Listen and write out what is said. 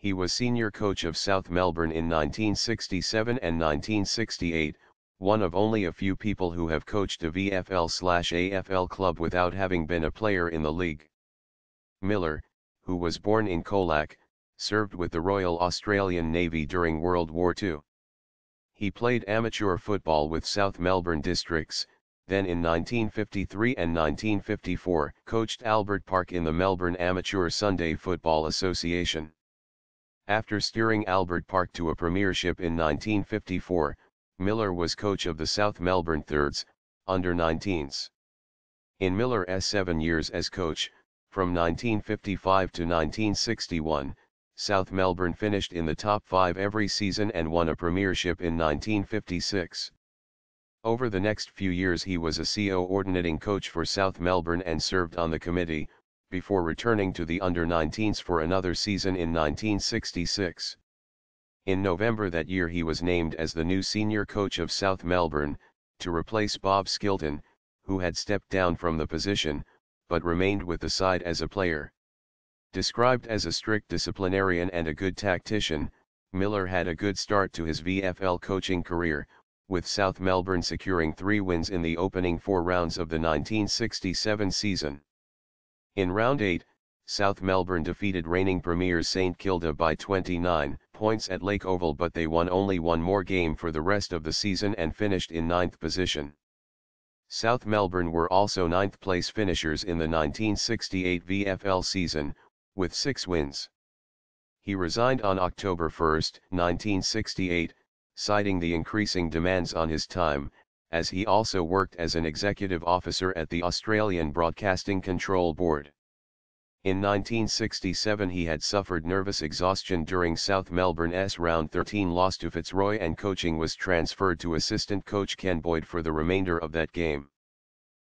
He was senior coach of South Melbourne in 1967 and 1968, one of only a few people who have coached a VFL/AFL club without having been a player in the league. Miller, who was born in Colac, served with the Royal Australian Navy during World War II. He played amateur football with South Melbourne Districts, then in 1953 and 1954 coached Albert Park in the Melbourne Amateur Sunday Football Association. After steering Albert Park to a premiership in 1954, Miller was coach of the South Melbourne Thirds, under-19s. In Miller's 7 years as coach, from 1955 to 1961, South Melbourne finished in the top 5 every season and won a premiership in 1956. Over the next few years he was a coordinating coach for South Melbourne and served on the committee, before returning to the under-19s for another season in 1966. In November that year he was named as the new senior coach of South Melbourne, to replace Bob Skilton, who had stepped down from the position, but remained with the side as a player. Described as a strict disciplinarian and a good tactician, Miller had a good start to his VFL coaching career, with South Melbourne securing 3 wins in the opening 4 rounds of the 1967 season. In Round 8, South Melbourne defeated reigning premiers St Kilda by 29 points at Lake Oval, but they won only one more game for the rest of the season and finished in 9th position. South Melbourne were also 9th place finishers in the 1968 VFL season, with 6 wins. He resigned on October 1, 1968, citing the increasing demands on his time, as he also worked as an executive officer at the Australian Broadcasting Control Board. In 1967 he had suffered nervous exhaustion during South Melbourne's Round 13 loss to Fitzroy, and coaching was transferred to assistant coach Ken Boyd for the remainder of that game.